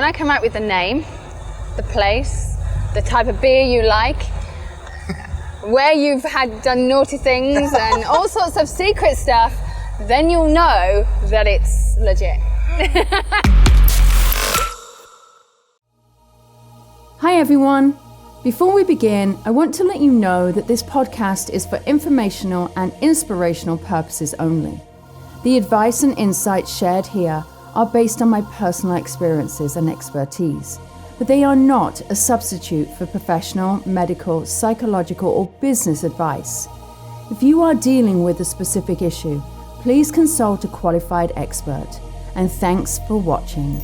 When I come out with the name, the place, the type of beer you like, where you've done naughty things and all sorts of secret stuff, then you'll know that it's legit. Hi everyone. Before we begin, I want to let you know that this podcast is for informational and inspirational purposes only. The advice and insights shared here are based on my personal experiences and expertise, but they are not a substitute for professional, medical, psychological, or business advice. If you are dealing with a specific issue, please consult a qualified expert. And thanks for watching.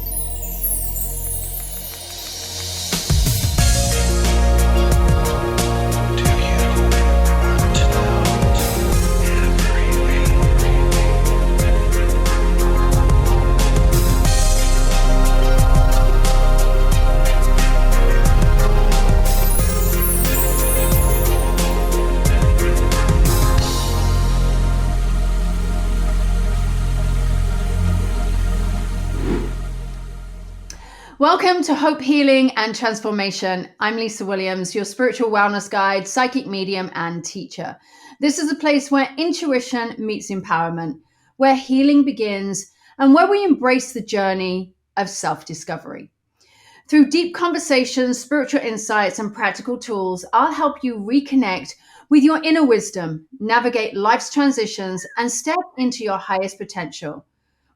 Welcome to Hope, Healing and Transformation. I'm Lisa Williams, your spiritual wellness guide, psychic medium and teacher. This is a place where intuition meets empowerment, where healing begins, and where we embrace the journey of self-discovery. Through deep conversations, spiritual insights, and practical tools, I'll help you reconnect with your inner wisdom, navigate life's transitions, and step into your highest potential.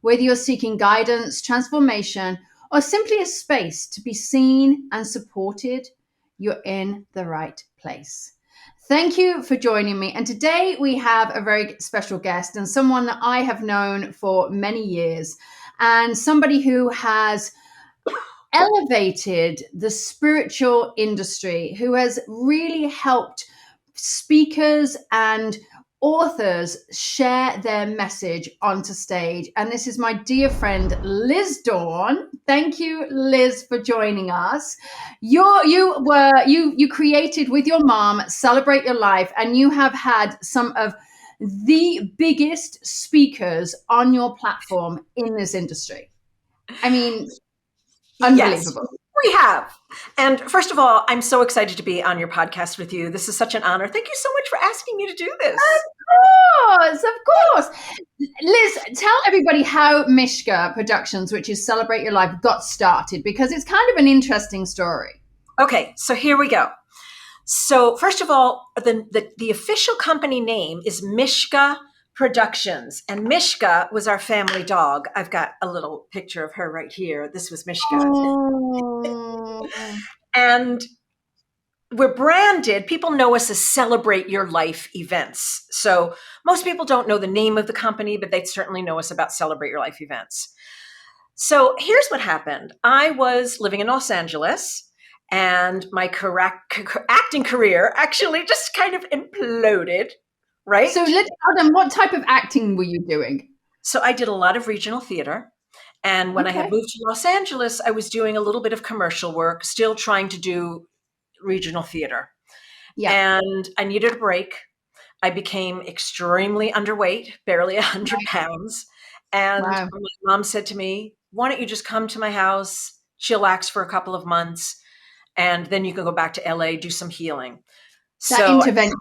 Whether you're seeking guidance, transformation, or simply a space to be seen and supported, you're in the right place. Thank you for joining me. And today we have a very special guest and someone that I have known for many years and somebody who has elevated the spiritual industry, who has really helped speakers and authors share their message onto stage. And this is my dear friend, Liz Dawn. Thank you, Liz, for joining us. You created with your mom, Celebrate Your Life, and you have had some of the biggest speakers on your platform in this industry. I mean, unbelievable. Yes, we have. And first of all, I'm so excited to be on your podcast with you. This is such an honor. Thank you so much for asking me to do this. Of course. Liz, tell everybody how Mishka Productions, which is Celebrate Your Life, got started, because it's kind of an interesting story. Okay, so here we go. So first of all, the official company name is Mishka Productions, and Mishka was our family dog. I've got a little picture of her right here. This was Mishka. Oh. And we're branded, people know us as Celebrate Your Life events. So most people don't know the name of the company, but they certainly know us about Celebrate Your Life events. So here's what happened. I was living in Los Angeles, and my acting career actually just kind of imploded, right? So let's tell them, what type of acting were you doing? So I did a lot of regional theater. And when I had moved to Los Angeles, I was doing a little bit of commercial work, still trying to do regional theater. Yeah. And I needed a break. I became extremely underweight, barely 100 pounds. And my mom said to me, why don't you just come to my house, chillax for a couple of months, and then you can go back to LA, do some healing. Intervention.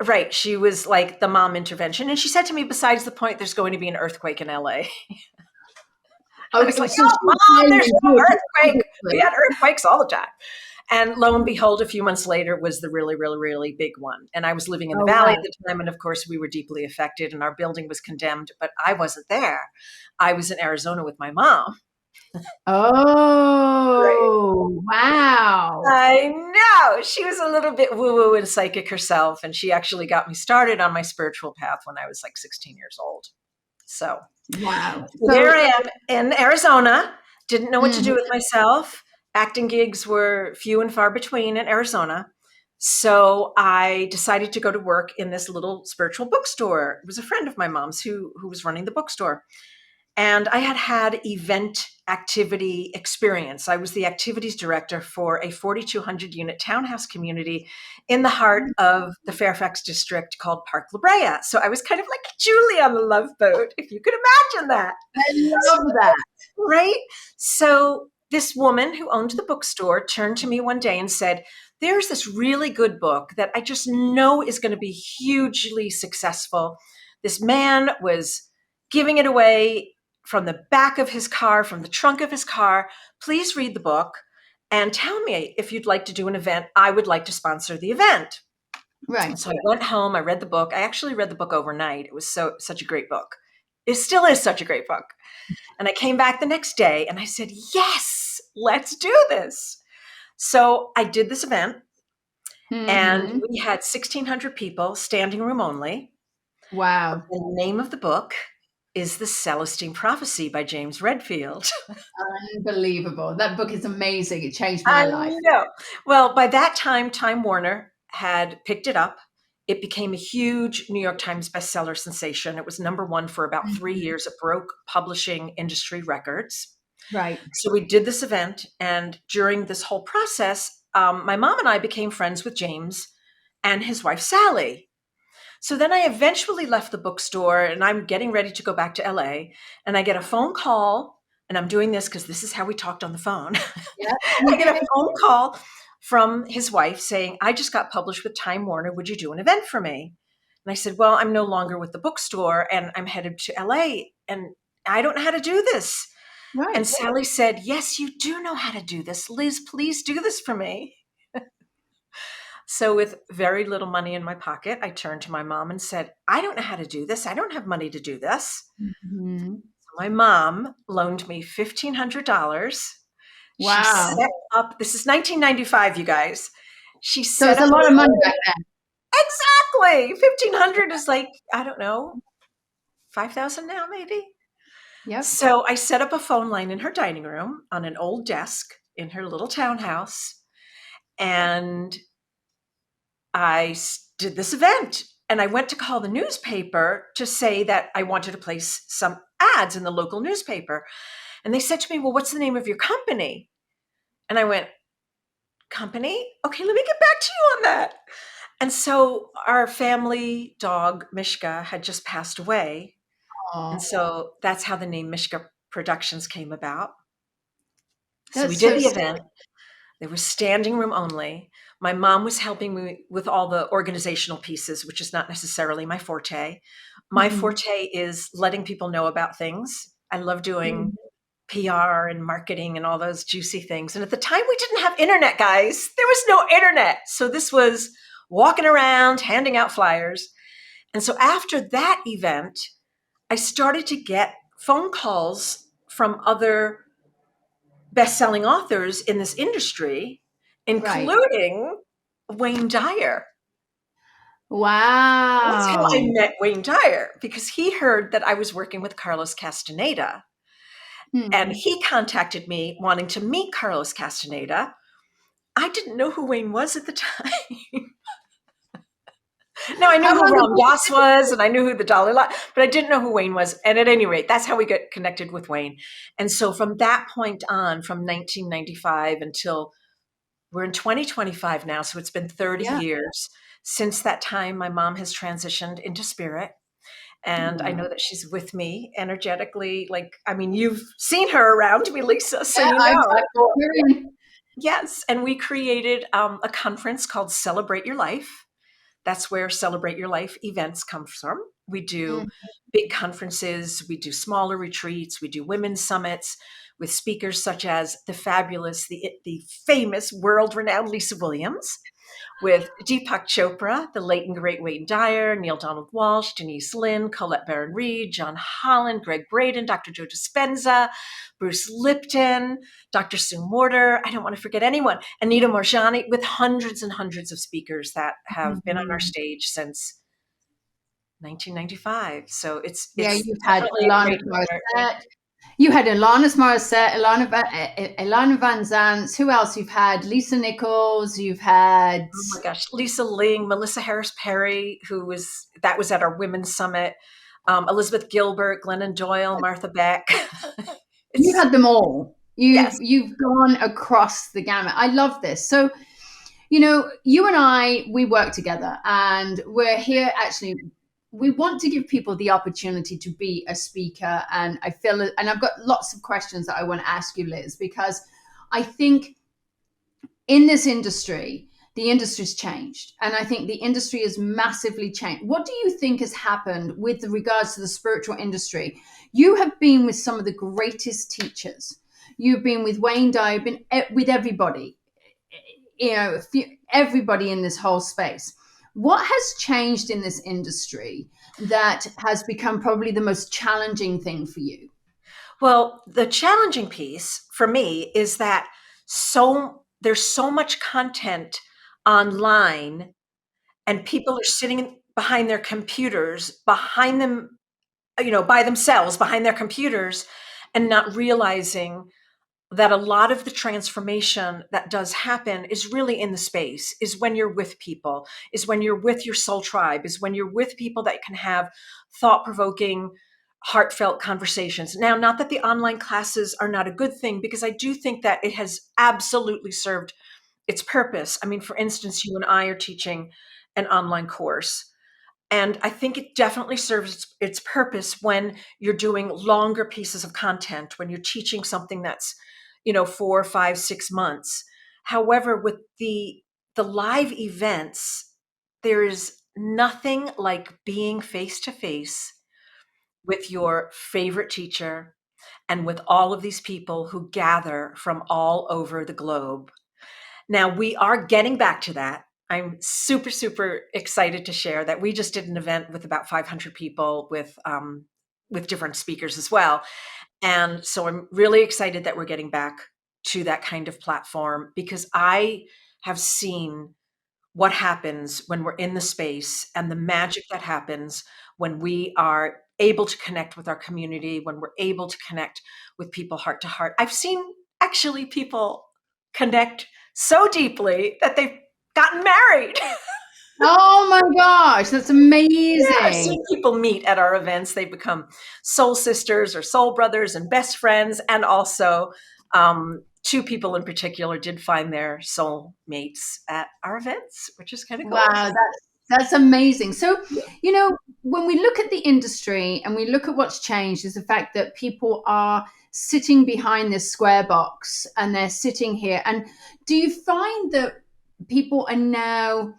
Right. She was like the mom intervention. And she said to me, besides the point, there's going to be an earthquake in LA. I was like, oh, Mom, there's no earthquake. We had earthquakes all the time. And lo and behold, a few months later was the really, really, really big one. And I was living in the valley at the time. And of course, we were deeply affected and our building was condemned. But I wasn't there. I was in Arizona with my mom. Oh, wow. I know. She was a little bit woo-woo and psychic herself. And she actually got me started on my spiritual path when I was like 16 years old. So, wow. So there I am in Arizona. Didn't know what to do with myself. Acting gigs were few and far between in Arizona. So I decided to go to work in this little spiritual bookstore. It was a friend of my mom's who was running the bookstore. And I had event activity experience. I was the activities director for a 4,200 unit townhouse community in the heart of the Fairfax district called Park La Brea. So I was kind of like Julie on the Love Boat, if you could imagine that. I love that. Right? So this woman who owned the bookstore turned to me one day and said, there's this really good book that I just know is going to be hugely successful. This man was giving it away from the back of his car, from the trunk of his car. Please read the book and tell me if you'd like to do an event. I would like to sponsor the event. Right. So I went home, I read the book. I actually read the book overnight. It was such a great book. It still is such a great book. And I came back the next day and I said, yes, let's do this. So I did this event, and we had 1,600 people, standing room only. Wow. The name of the book is The Celestine Prophecy by James Redfield. Unbelievable. That book is amazing. It changed my life. Know. Well, by that time, Time Warner had picked it up. It became a huge New York Times bestseller sensation. It was number one for about 3 years. It broke publishing industry records. Right. So we did this event, and during this whole process, my mom and I became friends with James and his wife, Sally. So then I eventually left the bookstore, and I'm getting ready to go back to LA, and I get a phone call, and I'm doing this because this is how we talked on the phone. Yeah. I get a phone call from his wife saying, I just got published with Time Warner. Would you do an event for me? And I said, well, I'm no longer with the bookstore, and I'm headed to LA, and I don't know how to do this. Right. And Sally said, yes, you do know how to do this. Liz, please do this for me. So with very little money in my pocket, I turned to my mom and said, I don't know how to do this. I don't have money to do this. Mm-hmm. So my mom loaned me $1,500. Wow. She set up, this is 1995, you guys. She So set it's a up lot of money back then. Exactly. 1,500 is like, I don't know, 5,000 now maybe. Yep. So I set up a phone line in her dining room on an old desk in her little townhouse, and I did this event. And I went to call the newspaper to say that I wanted to place some ads in the local newspaper. And they said to me, well, what's the name of your company? And I went, company? Okay, let me get back to you on that. And so our family dog, Mishka, had just passed away. Oh, And so that's how the name Mishka Productions came about. So we that's did so the sad. event. There was standing room only. My mom was helping me with all the organizational pieces, which is not necessarily my forte. My Mhm. forte is letting people know about things. I love doing PR and marketing and all those juicy things. And at the time, we didn't have internet, guys. There was no internet. So this was walking around, handing out flyers. And so after that event, I started to get phone calls from other best-selling authors in this industry, including Wayne Dyer. That's how I Wow. met Wayne Dyer, because he heard that I was working with Carlos Castaneda. And he contacted me wanting to meet Carlos Castaneda. I didn't know who Wayne was at the time. Now, I knew How who long Ram ago? Dass was, and I knew who the Dalai Lama, but I didn't know who Wayne was. And at any rate, that's how we got connected with Wayne. And so from that point on, from 1995 until we're in 2025 now, so it's been 30 Yeah. years. Since that time, my mom has transitioned into spirit. And I know that she's with me energetically. Like, I mean, you've seen her around me, Lisa, so Yeah, you I know. brought her in. Yes. And we created a conference called Celebrate Your Life. That's where Celebrate Your Life events come from. We do big conferences, we do smaller retreats, we do women's summits with speakers such as the fabulous, the famous, world-renowned Lisa Williams, with Deepak Chopra, the late and great Wayne Dyer, Neil Donald Walsh, Denise Lynn, Colette Baron-Reed, John Holland, Greg Braden, Dr. Joe Dispenza, Bruce Lipton, Dr. Sue Morter. I don't want to forget anyone. Anita Morjani, with hundreds and hundreds of speakers that have been on our stage since 1995. So it's Yeah, you've had definitely a Alana great honor. Morissette. You had Alanis Morissette, Ilana Van Zant. Who else you've had? Lisa Nichols. You've had. Oh my gosh, Lisa Ling, Melissa Harris Perry, that was at our women's summit. Elizabeth Gilbert, Glennon Doyle, Martha Beck. You had them all. Yes. You've gone across the gamut. I love this. So, you and I, we work together, and we're here actually. We want to give people the opportunity to be a speaker, and I feel, and I've got lots of questions that I want to ask you, Liz, because I think in this industry, the industry's changed. And I think the industry has massively changed. What do you think has happened with regards to the spiritual industry? You have been with some of the greatest teachers. You've been with Wayne Dyer, you've been with everybody, everybody in this whole space. What has changed in this industry that has become probably the most challenging thing for you? Well, the challenging piece for me is that there's so much content online, and people are sitting behind their computers, behind them, by themselves, behind their computers, and not realizing that a lot of the transformation that does happen is really in the space, is when you're with people, is when you're with your soul tribe, is when you're with people that can have thought-provoking, heartfelt conversations. Now, not that the online classes are not a good thing, because I do think that it has absolutely served its purpose. I mean, for instance, you and I are teaching an online course, and I think it definitely serves its purpose when you're doing longer pieces of content, when you're teaching something that's, 4, 5, 6 months. However, with the live events, there is nothing like being face to face with your favorite teacher and with all of these people who gather from all over the globe. Now, we are getting back to that. I'm super, super excited to share that we just did an event with about 500 people with different speakers as well. And so I'm really excited that we're getting back to that kind of platform, because I have seen what happens when we're in the space and the magic that happens when we are able to connect with our community, when we're able to connect with people heart to heart. I've seen actually people connect so deeply that they've gotten married. Oh my gosh, that's amazing. Yeah, I've seen people meet at our events. They become soul sisters or soul brothers and best friends. And also, two people in particular did find their soul mates at our events, which is kind of cool. Wow, that's amazing. So, when we look at the industry and we look at what's changed, is the fact that people are sitting behind this square box and they're sitting here. And do you find that people are now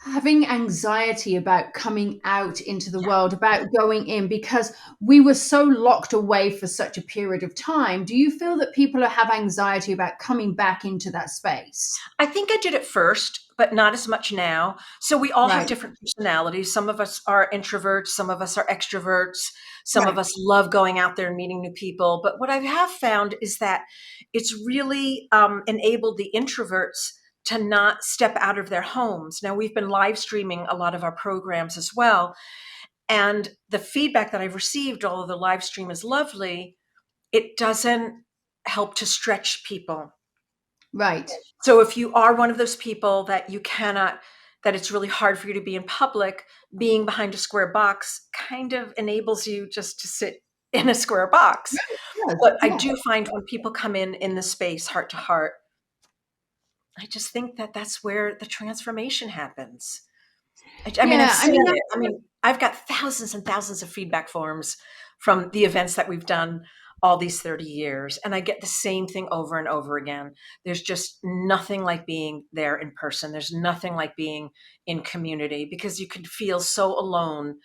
having anxiety about coming out into the world, about going in, because we were so locked away for such a period of time? Do you feel that people have anxiety about coming back into that space? I think I did it first, but not as much now. So we all have Right. different personalities. Some of us are introverts, some of us are extroverts, some of Right. us love going out there and meeting new people. But what I have found is that it's really enabled the introverts to not step out of their homes. Now, we've been live streaming a lot of our programs as well. And the feedback that I've received, although the live stream is lovely, it doesn't help to stretch people. Right. So if you are one of those people that that it's really hard for you to be in public, being behind a square box kind of enables you just to sit in a square box. Yes, But I yeah. do find when people come in the space heart to heart, I just think that that's where the transformation happens. I mean, I've Yeah, I seen mean, it. I mean, I've got thousands and thousands of feedback forms from the events that we've done all these 30 years, and I get the same thing over and over again. There's just nothing like being there in person. There's nothing like being in community, because you can feel so alone,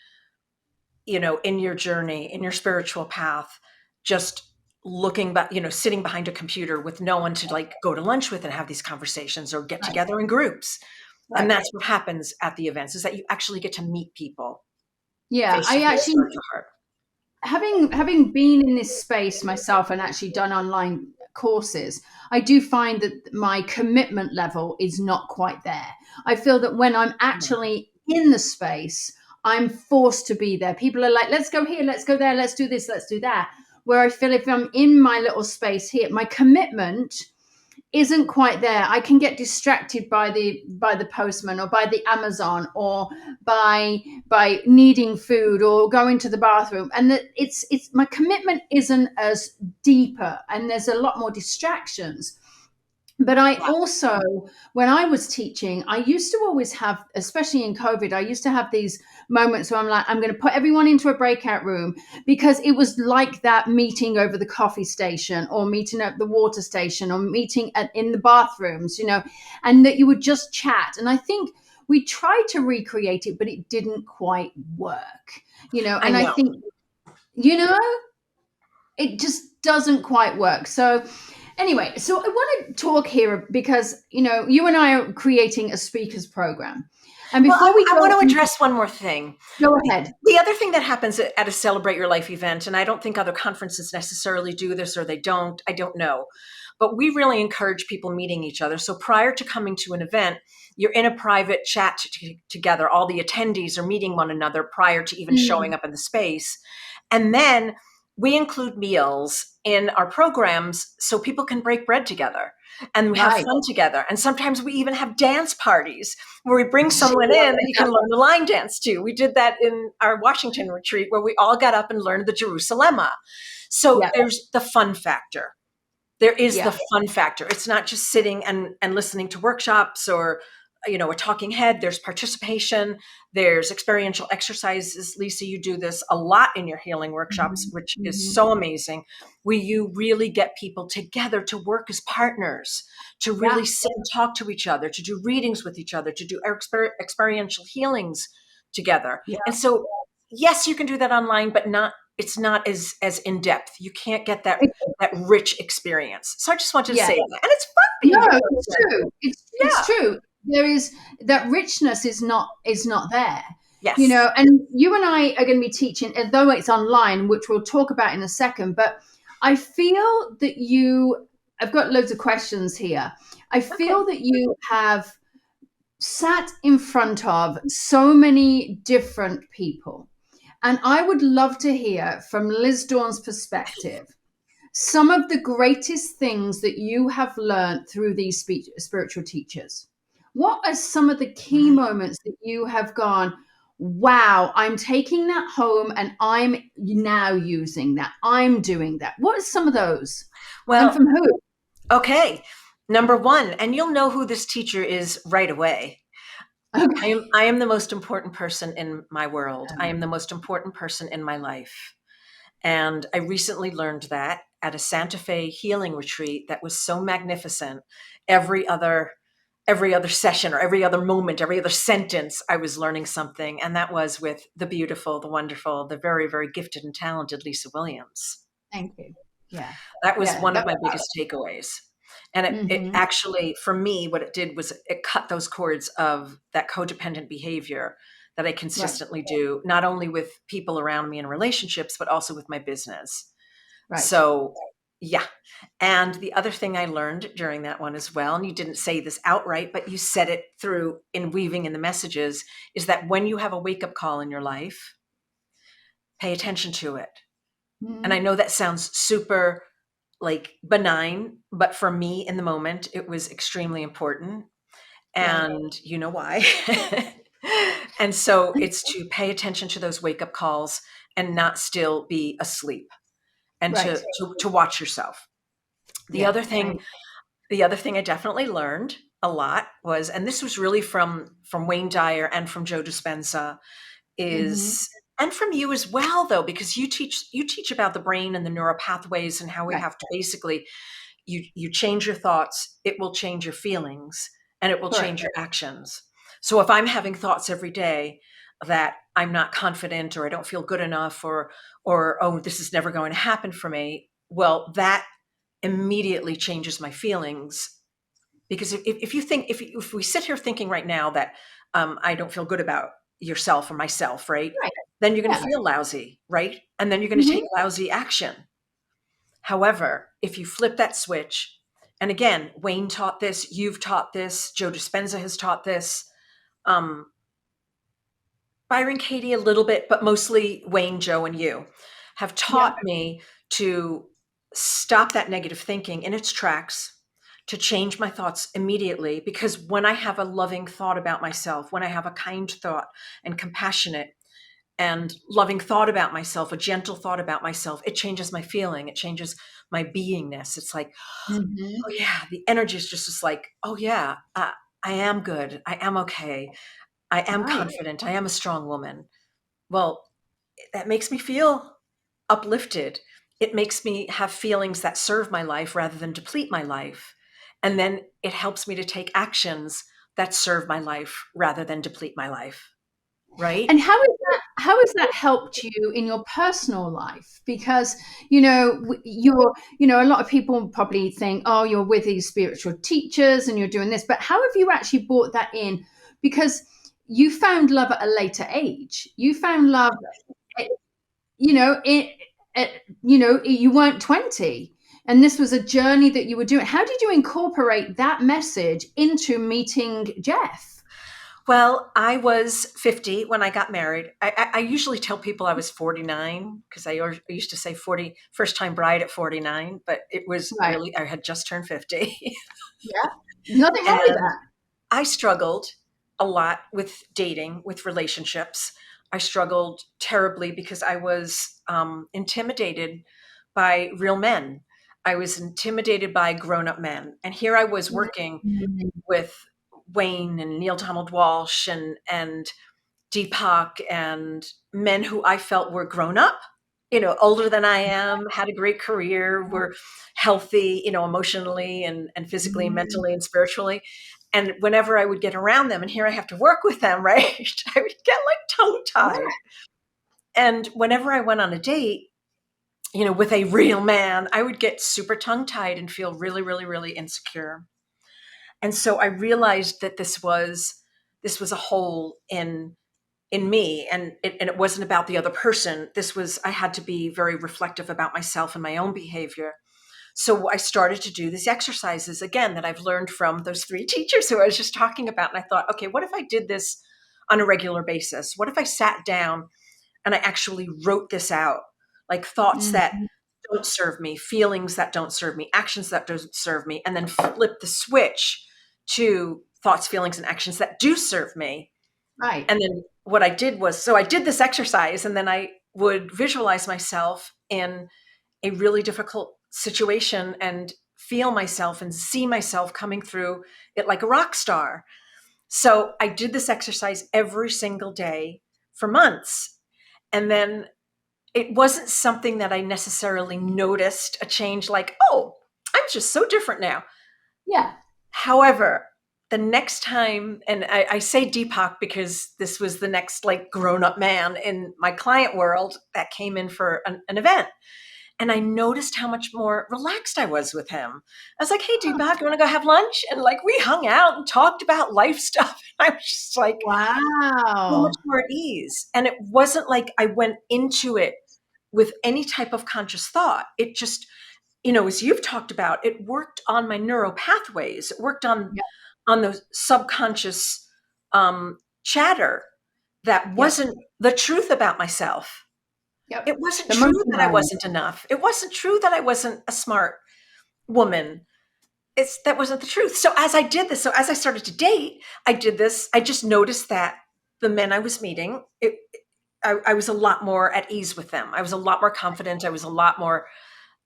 in your journey, in your spiritual path, just looking back, sitting behind a computer with no one to like go to lunch with and have these conversations or get right, together in groups. And right. that's what happens at the events, is that you actually get to meet people Yeah, face to I face, actually, heart to heart. having been in this space myself and actually done online courses, I do find that my commitment level is not quite there. I feel that when I'm actually in the space, I'm forced to be there. People are like, let's go here, let's go there, let's do this, let's do that. Where I feel if I'm in my little space here, my commitment isn't quite there. I can get distracted by the postman or by the Amazon or by needing food or going to the bathroom, and that it's my commitment isn't as deeper, and there's a lot more distractions. But I also, when I was teaching, I used to always have, especially in COVID, I used to have these moments where I'm like, I'm going to put everyone into a breakout room, because it was like that meeting over the coffee station, or meeting at the water station, or meeting in the bathrooms, and that you would just chat. And I think we tried to recreate it, but it didn't quite work, I and I know. think, it just doesn't quite work. So anyway, so I want to talk here because, you and I are creating a speakers program. And Well, before we I want go, to address one more thing. go ahead. The other thing that happens at a Celebrate Your Life event, and I don't think other conferences necessarily do this, or they don't, I don't know, but we really encourage people meeting each other. So prior to coming to an event, you're in a private chat together. All the attendees are meeting one another prior to even showing up in the space. And then we include meals in our programs so people can break bread together and we have Right. fun together. And sometimes we even have dance parties where we bring someone in that you can learn the line dance to. We did that in our Washington retreat where we all got up and learned the Jerusalema. So Yeah. there's the fun factor. There is Yeah. the fun factor. It's not just sitting and listening to workshops or, a talking head. There's participation. There's experiential exercises. Lisa, you do this a lot in your healing workshops, which is so amazing, where you really get people together to work as partners, to really sit and talk to each other, to do readings with each other, to do experiential healings together. Yeah. And so, yes, you can do that online, but it's not as in depth. You can't get that rich experience. So I just wanted to say that. And it's fun for you. No, it's true. It's Yeah. true. There is that richness is not there. Yes. And you and I are going to be teaching, although it's online, which we'll talk about in a second. But I feel that I've got loads of questions here. I feel that you have sat in front of so many different people. And I would love to hear from Liz Dawn's perspective some of the greatest things that you have learned through these spiritual teachers. What are some of the key moments that you have gone, wow, I'm taking that home and I'm now using that. I'm doing that. What are some of those? Well, And from who? okay. Number one, and you'll know who this teacher is right away. Okay. I am the most important person in my world. I am the most important person in my life. And I recently learned that at a Santa Fe healing retreat that was so magnificent. Every other session or every other moment, every other sentence, I was learning something. And that was with the beautiful, the wonderful, the very, very gifted and talented Lisa Williams. Thank you. Yeah. That was one of that my was biggest takeaways. And it Mhm. actually, for me, what it did was it cut those cords of that codependent behavior that I consistently do, not only with people around me in relationships, but also with my business. Right. So, yeah. And the other thing I learned during that one as well, and you didn't say this outright, but you said it through in weaving in the messages, is that when you have a wake up call in your life, pay attention to it. Mhm. And I know that sounds super like benign, but for me in the moment, it was extremely important. And you know why. And so it's to pay attention to those wake up calls and not still be asleep and Right. to watch yourself. The Yeah. other thing I definitely learned a lot was, and this was really from Wayne Dyer and from Joe Dispenza, is and from you as well though, because you teach about the brain and the neural pathways and how we Right. have to basically you change your thoughts, it will change your feelings, and it will Correct. change your actions. So if I'm having thoughts every day that I'm not confident or I don't feel good enough or oh, this is never going to happen for me, well, that immediately changes my feelings. Because if you think if we sit here thinking right now that I don't feel good about yourself or myself, right? Right. Then you're going to Yeah. feel lousy, right? And then you're going to take lousy action. However, if you flip that switch, and again, Wayne taught this, you've taught this, Joe Dispenza has taught this, Byron Katie a little bit, but mostly Wayne, Joe, and you have taught me to stop that negative thinking in its tracks, to change my thoughts immediately. Because when I have a loving thought about myself, when I have a kind thought and compassionate, and loving thought about myself, a gentle thought about myself, it changes my feeling. It changes my beingness. It's like, oh yeah, the energy is just like, oh yeah, I am good. I am okay. I am confident. I am a strong woman. Well, that makes me feel uplifted. It makes me have feelings that serve my life rather than deplete my life. And then it helps me to take actions that serve my life rather than deplete my life. Right? And how has that helped you in your personal life? Because you're a lot of people probably think, oh, you're with these spiritual teachers and you're doing this, but how have you actually brought that in? Because you found love at a later age. You found love, you know, you weren't 20. And this was a journey that you were doing. How did you incorporate that message into meeting Jeff? Well, I was 50 when I got married. I usually tell people I was 49 because I used to say 40, first time bride at 49, but it was Right. really, I had just turned 50. Yeah. Nothing wrong with And that. I struggled a lot with dating, with relationships. I struggled terribly because I was intimidated by real men. I was intimidated by grown up men. And here I was working with Wayne and Neil Donald Walsh and Deepak and men who I felt were grown up, older than I am, had a great career, were healthy, emotionally and physically and mentally and spiritually. And whenever I would get around them, and here I have to work with them, right? I would get like tongue tied. And whenever I went on a date, with a real man, I would get super tongue tied and feel really, really, really insecure. And so I realized that this was a hole in me, and it wasn't about the other person. I had to be very reflective about myself and my own behavior. So I started to do these exercises again that I've learned from those 3 teachers who I was just talking about. And I thought, okay, what if I did this on a regular basis? What if I sat down and I actually wrote this out? Like thoughts that don't serve me, feelings that don't serve me, actions that don't serve me, and then flip the switch to thoughts, feelings, and actions that do serve me. Right. And then what I did was, so I did this exercise, and then I would visualize myself in a really difficult situation and feel myself and see myself coming through it like a rock star. So I did this exercise every single day for months. And then it wasn't something that I necessarily noticed a change like, oh, I'm just so different now. Yeah. However, the next time, and I say Deepak because this was the next like grown-up man in my client world that came in for an event. And I noticed how much more relaxed I was with him. I was like, hey, Deepak, you want to go have lunch? And like, we hung out and talked about life stuff. I was just like, so much Wow. more at ease. And it wasn't like I went into it with any type of conscious thought. It just, as you've talked about, it worked on my neural pathways. It worked on the subconscious chatter that wasn't the truth about myself. Yep. It wasn't true that I wasn't enough. It wasn't true that I wasn't a smart woman. That wasn't the truth. So as I did this, as I started to date, I did this. I just noticed that the men I was meeting, I was a lot more at ease with them. I was a lot more confident. I was a lot more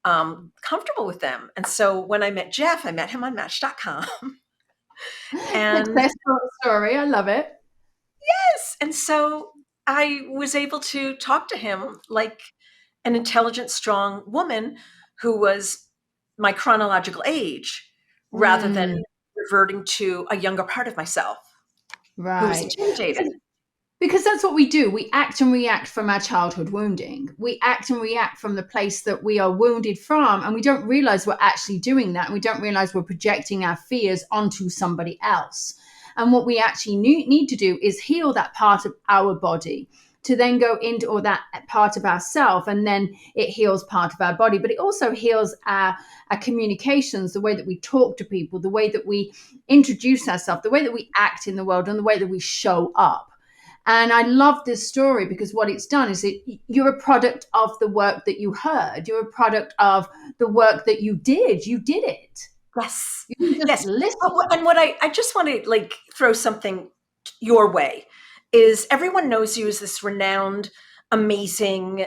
comfortable with them. And so when I met Jeff, I met him on Match.com. And Successful story. I love it. yes. And so I was able to talk to him like an intelligent, strong woman who was my chronological age rather than reverting to a younger part of myself who was Right. intimidated. Because that's what we do. We act and react from our childhood wounding. We act and react from the place that we are wounded from, and we don't realize we're actually doing that. And we don't realize we're projecting our fears onto somebody else. And what we actually need to do is heal that part of our body to then go into or that part of ourself, and then it heals part of our body, but it also heals our communications, the way that we talk to people, the way that we introduce ourselves, the way that we act in the world, and the way that we show up. And I love this story because what it's done is you're a product of the work that you heard. You're a product of the work that you did. You did it. Yes. You didn't just Yes. listen. And what I just want to like throw something your way. is everyone knows you as this renowned, amazing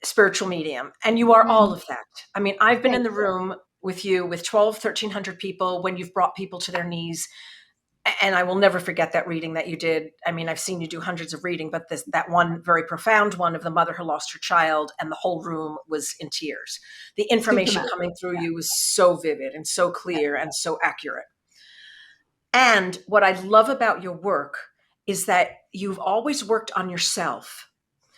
spiritual medium, and you are all of that. I mean, I've been in the room with you with 1,300 people when you've brought people to their knees. And I will never forget that reading that you did. I mean, I've seen you do hundreds of reading, but that one very profound one of the mother who lost her child, and the whole room was in tears. The information coming through you was so vivid and so clear and so accurate. And what I love about your work is that you've always worked on yourself.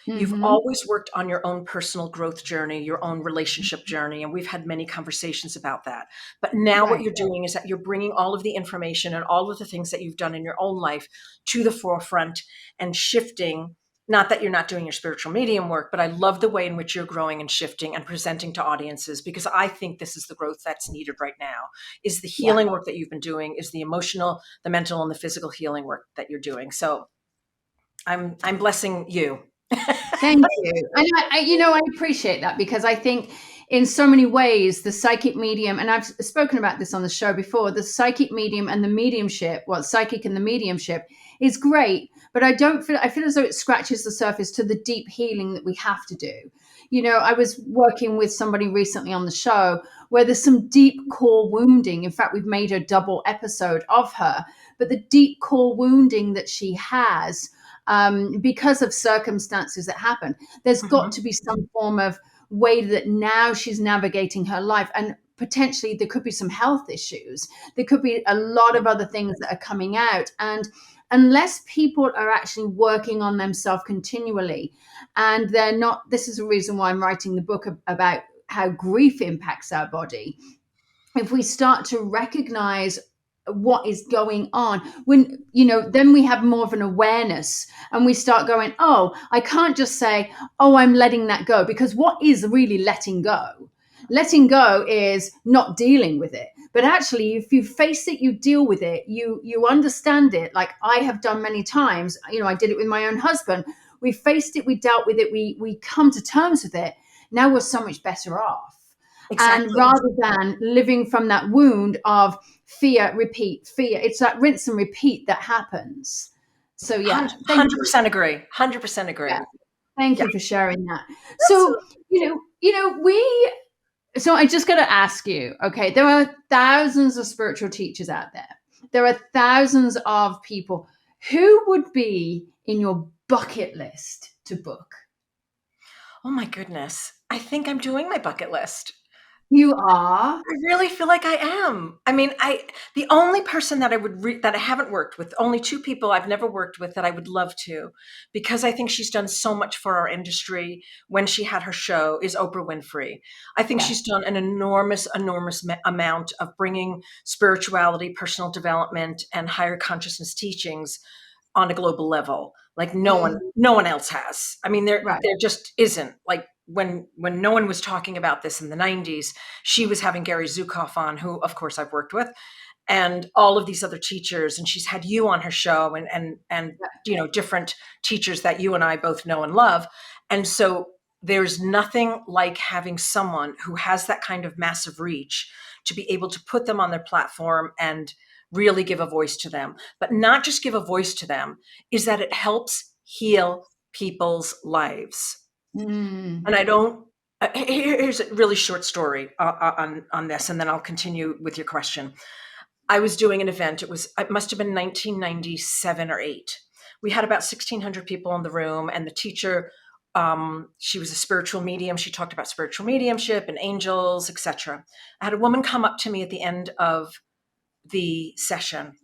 You've always worked on your own personal growth journey, your own relationship journey, and we've had many conversations about that. But now what you're doing is that you're bringing all of the information and all of the things that you've done in your own life to the forefront and shifting. Not that you're not doing your spiritual medium work, but I love the way in which you're growing and shifting and presenting to audiences, because I think this is the growth that's needed right now, is the healing work that you've been doing, is the emotional, the mental, and the physical healing work that you're doing. So I'm blessing you. Thank you. And I appreciate that, because I think in so many ways, the psychic medium, and I've spoken about this on the show before, the psychic medium and the mediumship, psychic and the mediumship is great, but I feel as though it scratches the surface to the deep healing that we have to do. I was working with somebody recently on the show where there's some deep core wounding. In fact, we've made a double episode of her, but the deep core wounding that she has, because of circumstances that happen, there's got to be some form of way that now she's navigating her life, and potentially there could be some health issues. There could be a lot of other things that are coming out, and unless people are actually working on themselves continually, and they're not, this is the reason why I'm writing the book about how grief impacts our body. If we start to recognize what is going on, when then we have more of an awareness, and we start going, oh, I can't just say, oh, I'm letting that go, because what is really letting go? Letting go is not dealing with it. But actually, if you face it, you deal with it, you understand it, like I have done many times. I did it with my own husband. We faced it, we dealt with it, we come to terms with it. Now we're so much better off. Exactly. And rather than living from that wound of fear, repeat, fear, it's that rinse and repeat that happens. So yeah, 100% agree. 100% agree. Yeah. Thank you for sharing that. So so I just got to ask you, okay, there are thousands of spiritual teachers out there. There are thousands of people. Who would be in your bucket list to book? Oh my goodness. I think I'm doing my bucket list. You are? I really feel like I am. I mean, the only person that that I haven't worked with, only two people I've never worked with that I would love to, because I think she's done so much for our industry when she had her show, is Oprah Winfrey. I think she's done an enormous amount of bringing spirituality, personal development, and higher consciousness teachings on a global level, like no one else has. I mean, there just isn't. Like when no one was talking about this in the 90s, she was having Gary Zukav on, who of course I've worked with, and all of these other teachers, and she's had you on her show, and different teachers that you and I both know and love. And so there's nothing like having someone who has that kind of massive reach to be able to put them on their platform and really give a voice to them. But not just give a voice to them, is that it helps heal people's lives. And I don't, here's a really short story on this, and then I'll continue with your question. I was doing an event. It must have been 1997 or 8. We had about 1,600 people in the room, and the teacher, she was a spiritual medium. She talked about spiritual mediumship and angels, etc. I had a woman come up to me at the end of the session,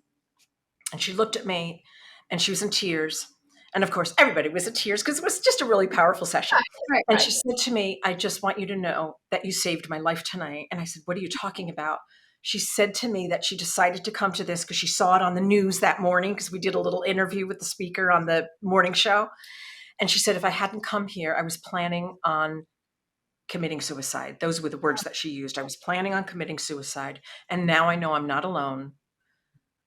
and she looked at me, and she was in tears. And of course, everybody was in tears because it was just a really powerful session. Right. And she said to me, I just want you to know that you saved my life tonight. And I said, what are you talking about? She said to me that she decided to come to this because she saw it on the news that morning, because we did a little interview with the speaker on the morning show. And she said, if I hadn't come here, I was planning on committing suicide. Those were the words that she used. I was planning on committing suicide. And now I know I'm not alone.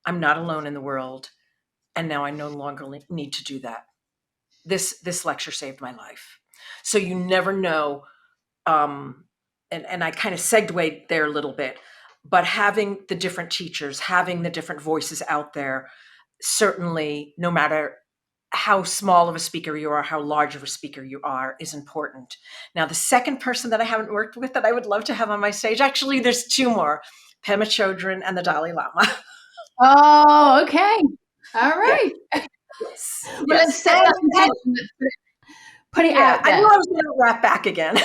I'm not alone in the world. And now I no longer need to do that. This lecture saved my life. So you never know. And I kind of segued there a little bit, but having the different teachers, having the different voices out there, certainly no matter how small of a speaker you are, how large of a speaker you are is important. Now, the second person that I haven't worked with that I would love to have on my stage, actually, there's two more, Pema Chodron and the Dalai Lama. Oh, okay. All Yeah. right. Yes. Well, let's Yes. set that intention. Put it Yeah. out I knew there. I was going to wrap back again.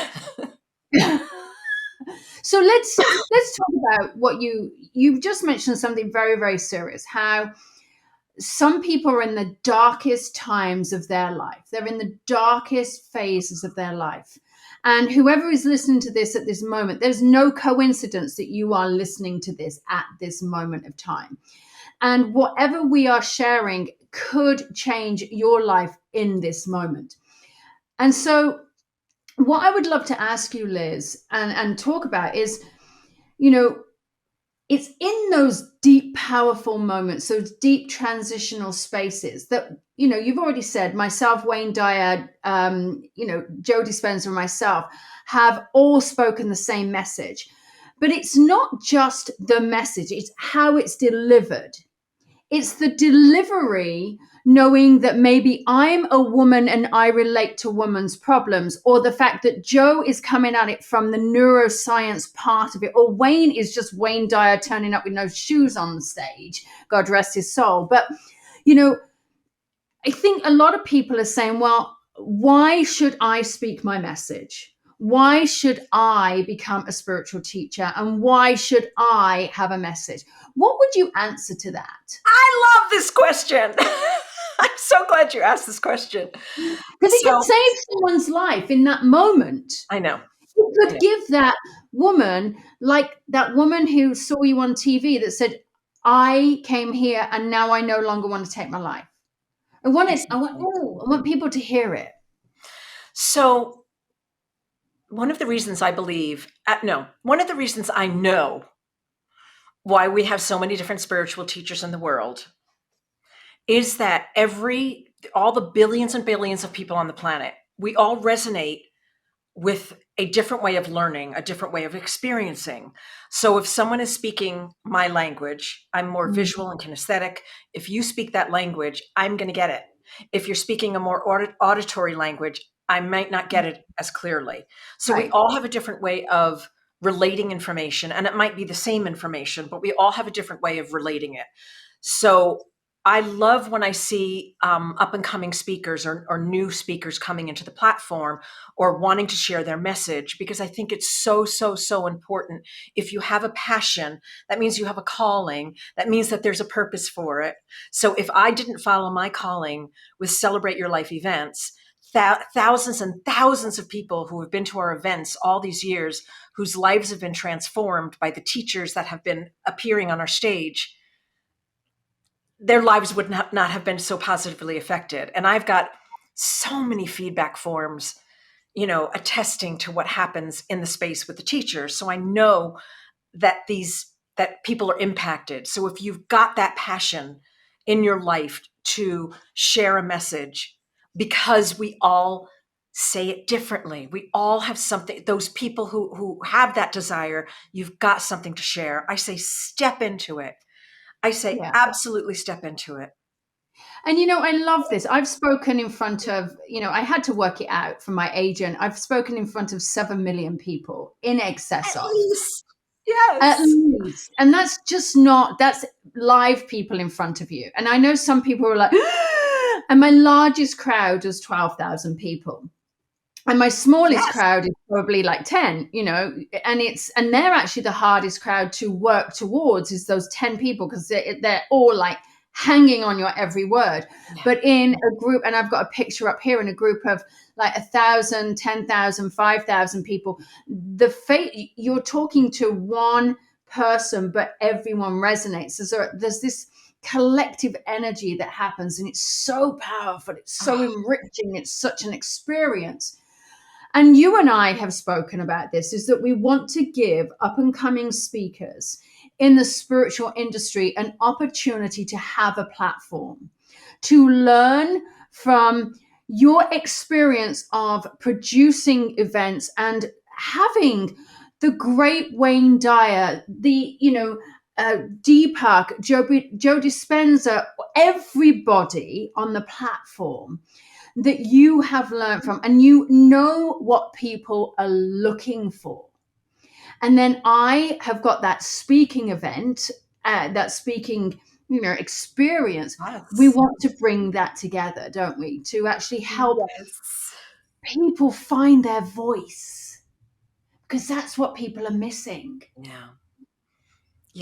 So let's talk about what you've just mentioned something very, very serious. How some people are in the darkest times of their life. They're in the darkest phases of their life. And whoever is listening to this at this moment, there's no coincidence that you are listening to this at this moment of time. And whatever we are sharing could change your life in this moment. And so, what I would love to ask you, Liz, and talk about is, you know, it's in those deep, powerful moments, those deep transitional spaces that, you know, you've already said, myself, Wayne Dyer, Joe Dispenza, and myself have all spoken the same message. But it's not just the message, it's how it's delivered. It's the delivery, knowing that maybe I'm a woman and I relate to women's problems, or the fact that Joe is coming at it from the neuroscience part of it, or Wayne is just Wayne Dyer turning up with no shoes on the stage. God rest his soul. But, you know, I think a lot of people are saying, well, why should I speak my message? Why should I become a spiritual teacher? And why should I have a message? What would you answer to that? I love this question. I'm so glad you asked this question. Because it could save someone's life in that moment. I know. It could give that woman, like that woman who saw you on TV that said, I came here and now I no longer want to take my life. I want people to hear it. So one of the reasons I know why we have so many different spiritual teachers in the world is that all the billions and billions of people on the planet, we all resonate with a different way of learning, a different way of experiencing. So if someone is speaking my language, I'm more visual and kinesthetic. If you speak that language, I'm going to get it. If you're speaking a more auditory language, I might not get it as clearly. So we all have a different way of relating information, and it might be the same information, but we all have a different way of relating it. So I love when I see up and coming speakers or new speakers coming into the platform or wanting to share their message, because I think it's so, so, so important. If you have a passion, that means you have a calling. That means that there's a purpose for it. So if I didn't follow my calling with Celebrate Your Life events, thousands and thousands of people who have been to our events all these years, whose lives have been transformed by the teachers that have been appearing on our stage, their lives would not have been so positively affected. And I've got so many feedback forms, attesting to what happens in the space with the teachers. So I know that that people are impacted. So if you've got that passion in your life to share a message, because we all say it differently, we all have something, those people who have that desire, you've got something to share. I say, step into it. I say, absolutely step into it. And, I love this. I've spoken in front of, I had to work it out from my agent. I've spoken in front of 7 million people in excess of. Least. Yes. At least. And that's that's live people in front of you. And I know some people are like, and my largest crowd was 12,000 people. And my smallest crowd is probably like 10, and they're actually the hardest crowd to work towards, is those 10 people, because they're all like hanging on your every word. But in a group, and I've got a picture up here, in a group of like 1,000, 10,000, 5,000 people, you're talking to one person, but everyone resonates. So there's this collective energy that happens, and it's so powerful, it's so enriching, it's such an experience. And you and I have spoken about this, is that we want to give up and coming speakers in the spiritual industry an opportunity to have a platform, to learn from your experience of producing events and having the great Wayne Dyer, Deepak, Joe Dispenza, everybody on the platform that you have learned from, and you know what people are looking for. And then I have got that speaking event, that speaking, experience. Yes. We want to bring that together, don't we? To actually help people find their voice, because that's what people are missing. Yeah.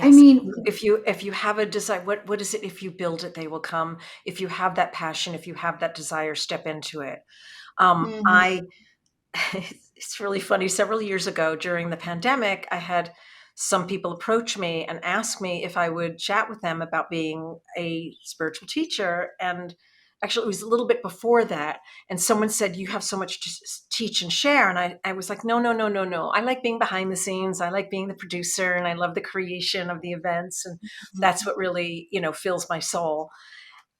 I Yes. mean, if you have a desire, what is it? If you build it, they will come. If you have that passion, if you have that desire, step into it. I It's really funny. Several years ago during the pandemic, I had some people approach me and ask me if I would chat with them about being a spiritual teacher. And actually, it was a little bit before that. And someone said, "You have so much to teach and share." And I was like, no, no, no, no, no. I like being behind the scenes. I like being the producer, and I love the creation of the events. And that's what really, fills my soul.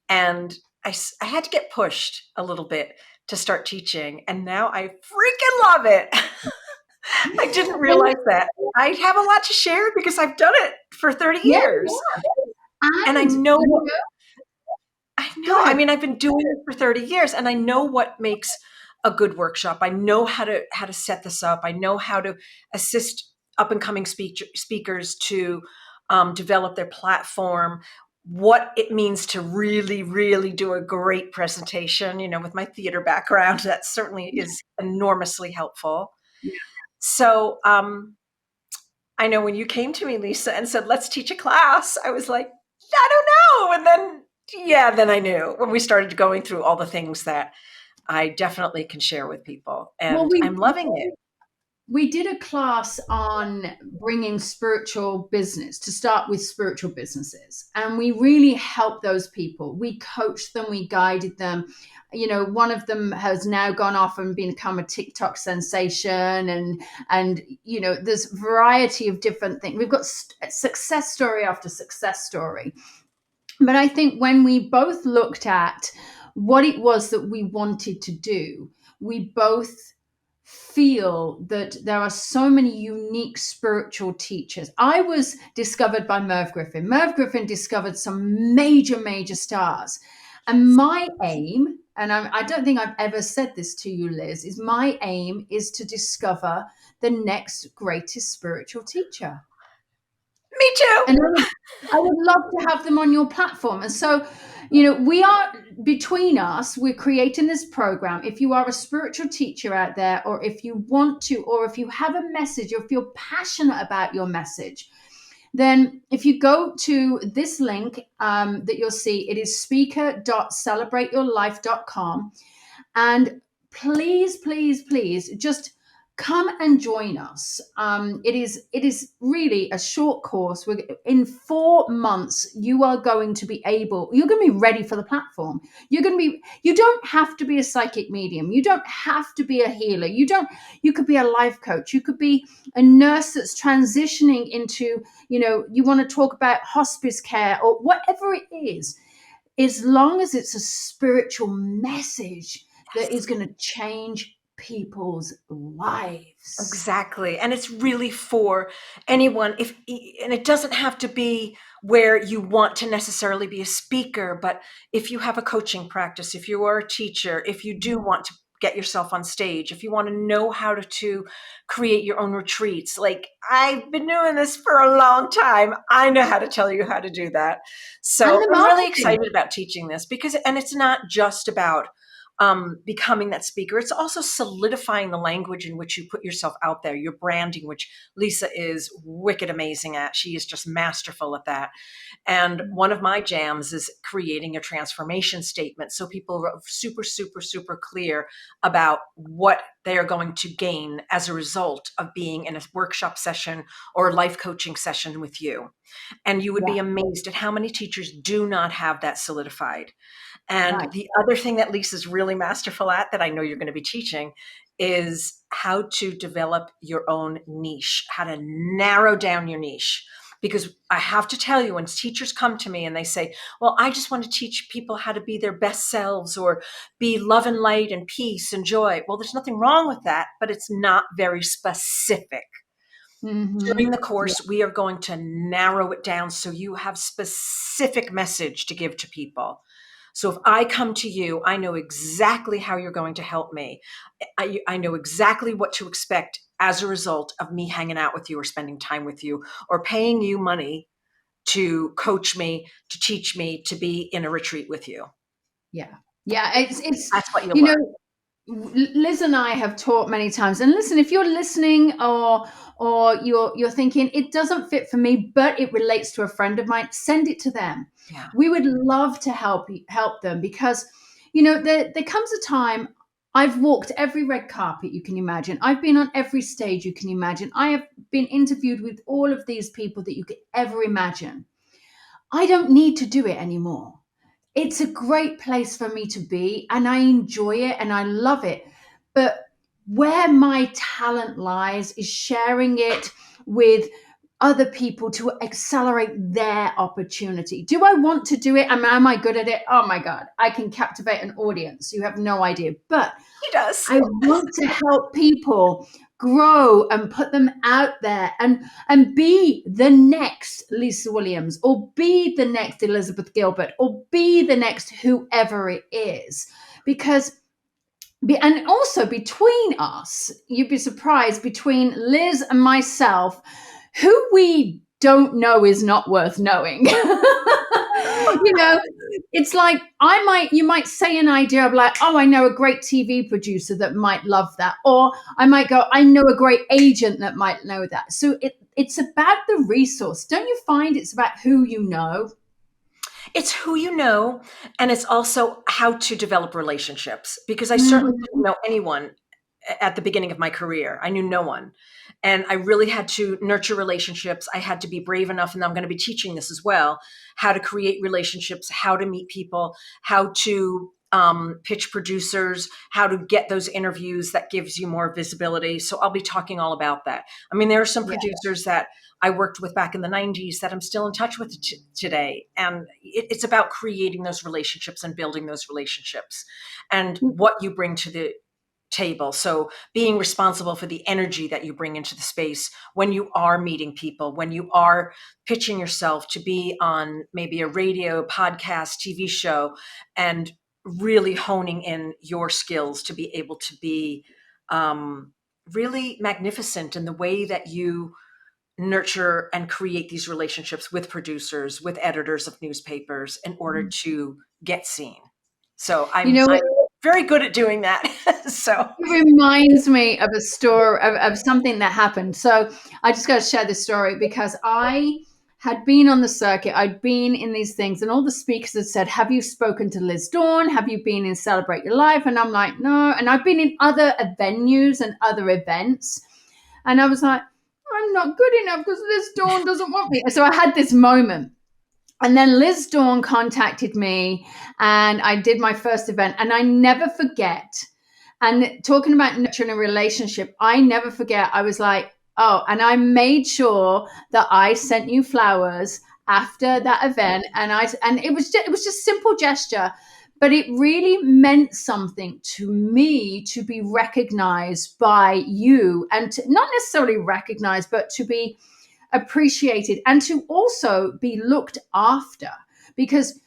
And I had to get pushed a little bit to start teaching. And now I freaking love it. I didn't realize that. I have a lot to share because I've done it for 30 yeah, years. And I and know Go ahead. I mean, I've been doing it for 30 years, and I know what makes a good workshop. I know how to set this up. I know how to assist up and coming speakers to develop their platform, what it means to really, really do a great presentation. With my theater background, that certainly is enormously helpful. So I know when you came to me, Lisa, and said, "Let's teach a class," I was like, "I don't know." And then I knew when we started going through all the things that I definitely can share with people. And I'm loving it. We did a class on bringing spiritual business, to start with spiritual businesses. And we really helped those people. We coached them, we guided them. One of them has now gone off and become a TikTok sensation. And there's variety of different things. We've got success story after success story. But I think when we both looked at what it was that we wanted to do, we both feel that there are so many unique spiritual teachers. I was discovered by Merv Griffin. Merv Griffin discovered some major, major stars. And my aim, and I don't think I've ever said this to you, Liz, is my aim is to discover the next greatest spiritual teacher. Me too. And I would love to have them on your platform. And so, we are, between us, we're creating this program. If you are a spiritual teacher out there, or if you want to, or if you have a message, or if you're passionate about your message, then if you go to this link that you'll see, it is speaker.celebrateyourlife.com. And please, please, please just come and join us. It is really a short course. In 4 months, you are going to be ready for the platform. You don't have to be a psychic medium. You don't have to be a healer. You could be a life coach. You could be a nurse that's transitioning into, you want to talk about hospice care or whatever it is, as long as it's a spiritual message that is going to change people's lives. Exactly. And it's really for anyone, and it doesn't have to be where you want to necessarily be a speaker, but if you have a coaching practice, if you are a teacher, if you do want to get yourself on stage, if you want to know how to create your own retreats, like I've been doing this for a long time, I know how to tell you how to do that. So I'm really excited about teaching this and it's not just about becoming that speaker. It's also solidifying the language in which you put yourself out there, your branding, which Lisa is wicked amazing at. She is just masterful at that. And one of my jams is creating a transformation statement, so people are super, super, super clear about what they are going to gain as a result of being in a workshop session or a life coaching session with you. And you would be amazed at how many teachers do not have that solidified. And the other thing that Lisa's really masterful at, that I know you're going to be teaching, is how to develop your own niche, how to narrow down your niche. Because I have to tell you, when teachers come to me and they say, "Well, I just want to teach people how to be their best selves or be love and light and peace and joy." Well, there's nothing wrong with that, but it's not very specific. During the course, we are going to narrow it down so you have specific message to give to people. So if I come to you, I know exactly how you're going to help me. I know exactly what to expect as a result of me hanging out with you or spending time with you or paying you money to coach me, to teach me, to be in a retreat with you. Yeah. Yeah. It's, That's what you'll you learn. know, Liz and I have taught many times, and listen, if you're listening or you're thinking it doesn't fit for me, but it relates to a friend of mine, send it to them. Yeah. We would love to help them, because there comes a time. I've walked every red carpet you can imagine. I've been on every stage you can imagine. I have been interviewed with all of these people that you could ever imagine. I don't need to do it anymore. It's a great place for me to be, and I enjoy it and I love it. But where my talent lies is sharing it with other people to accelerate their opportunity. Do I want to do it? Am I good at it? Oh my God, I can captivate an audience. You have no idea. But He does. I want to help people grow and put them out there and be the next Lisa Williams, or be the next Elizabeth Gilbert, or be the next whoever it is. And also between us, you'd be surprised, between Liz and myself, who we don't know is not worth knowing. It's like you might say an idea of like, oh, I know a great TV producer that might love that. Or I might go, I know a great agent that might know that. So it's about the resource. Don't you find it's about who you know? It's who you know, and it's also how to develop relationships, because I certainly didn't know anyone at the beginning of my career. I knew no one. And I really had to nurture relationships. I had to be brave enough, and I'm going to be teaching this as well, how to create relationships, how to meet people, how to pitch producers, how to get those interviews that gives you more visibility. So I'll be talking all about that. I mean, there are some producers that I worked with back in the 90s that I'm still in touch with today. And it's about creating those relationships and building those relationships and what you bring to the table. So being responsible for the energy that you bring into the space when you are meeting people, when you are pitching yourself to be on maybe a radio, podcast, TV show, and really honing in your skills to be able to be really magnificent in the way that you nurture and create these relationships with producers, with editors of newspapers in order to get seen. So I'm very good at doing that. So it reminds me of a story of something that happened. So I just got to share this story because I had been on the circuit. I'd been in these things, and all the speakers had said, have you spoken to Liz Dawn? Have you been in Celebrate Your Life? And I'm like, no. And I've been in other venues and other events. And I was like, I'm not good enough because Liz Dawn doesn't want me. So I had this moment. And then Liz Dawn contacted me, and I did my first event, and I never forget. And talking about nurturing a relationship, I never forget. I was like, oh, and I made sure that I sent you flowers after that event. And it was just simple gesture, but it really meant something to me to be recognized by you, and to not necessarily recognized, but to be appreciated and to also be looked after. Because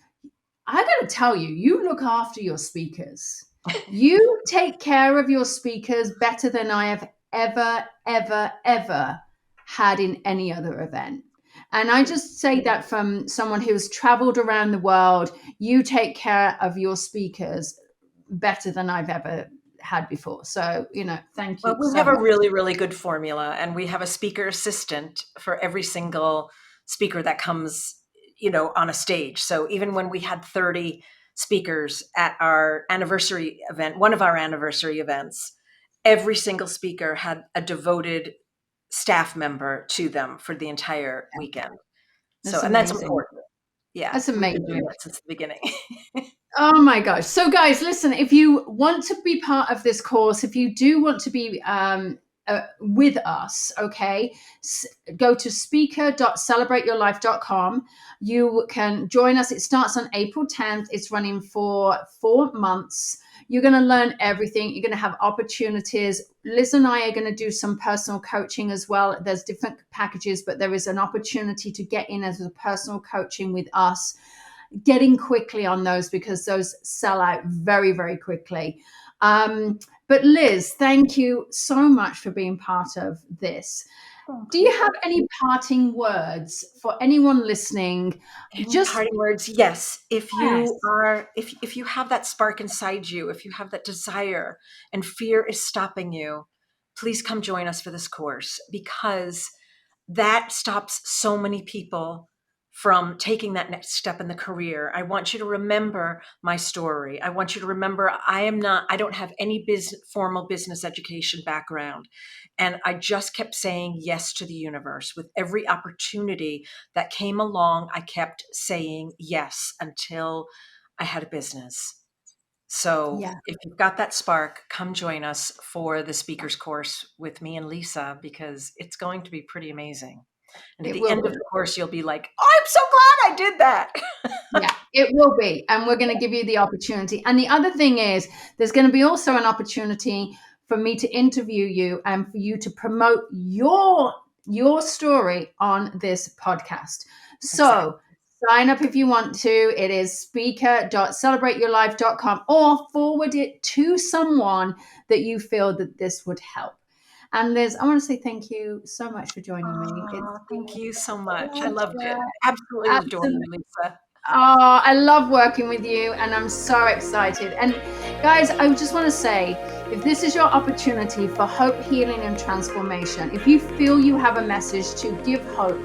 I got to tell you, you look after your speakers. You take care of your speakers better than I have ever, ever, ever had in any other event. And I just say that from someone who's traveled around the world. You take care of your speakers better than I've ever had before. So, thank you. Well, we have a really, really good formula, and we have a speaker assistant for every single speaker that comes, on a stage. So even when we had 30 speakers at our anniversary event, one of our anniversary events, every single speaker had a devoted staff member to them for the entire weekend. That's important. Yeah. That's amazing. We've been doing that since the beginning. Oh my gosh. So guys, listen, if you want to be part of this course, if you do want to be with us, okay, go to speaker.celebrateyourlife.com. You can join us. It starts on April 10th. It's running for 4 months. You're going to learn everything. You're going to have opportunities. Liz and I are going to do some personal coaching as well. There's different packages, but there is an opportunity to get in as a personal coaching with us. Getting quickly on those because those sell out very, very quickly. But Liz, thank you so much for being part of this. Do you have any parting words for anyone listening? Parting words, yes. If you have that spark inside you, if you have that desire and fear is stopping you, please come join us for this course, because that stops so many people from taking that next step in the career. I want you to remember my story. I want you to remember I don't have any formal business education background. And I just kept saying yes to the universe. With every opportunity that came along, I kept saying yes until I had a business. So if you've got that spark, come join us for the speaker's course with me and Lisa, because it's going to be pretty amazing. And at the end of the course, you'll be like, oh, I'm so glad I did that. Yeah, it will be. And we're going to give you the opportunity. And the other thing is, there's going to be also an opportunity for me to interview you and for you to promote your story on this podcast. So sign up if you want to. It is speaker.celebrateyourlife.com, or forward it to someone that you feel that this would help. And Liz, I want to say thank you so much for joining me. Thank you so much. I loved it. Absolutely adored you, Lisa. Oh, I love working with you, and I'm so excited. And guys, I just want to say, if this is your opportunity for hope, healing, and transformation, if you feel you have a message to give hope,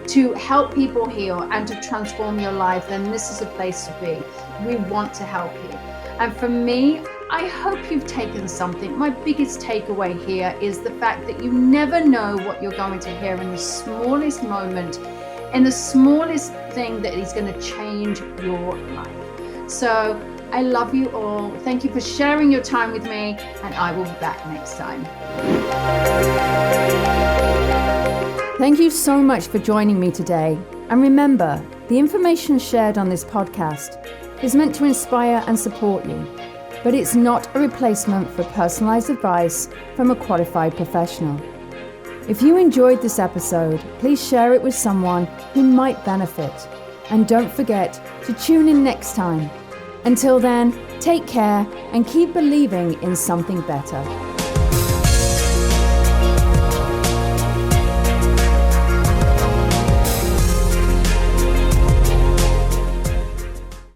to help people heal, and to transform your life, then this is a place to be. We want to help you. And for me, I hope you've taken something. My biggest takeaway here is the fact that you never know what you're going to hear in the smallest moment, in the smallest thing that is going to change your life. So I love you all. Thank you for sharing your time with me, and I will be back next time. Thank you so much for joining me today. And remember, the information shared on this podcast is meant to inspire and support you, but it's not a replacement for personalized advice from a qualified professional. If you enjoyed this episode, please share it with someone who might benefit. And don't forget to tune in next time. Until then, take care and keep believing in something better.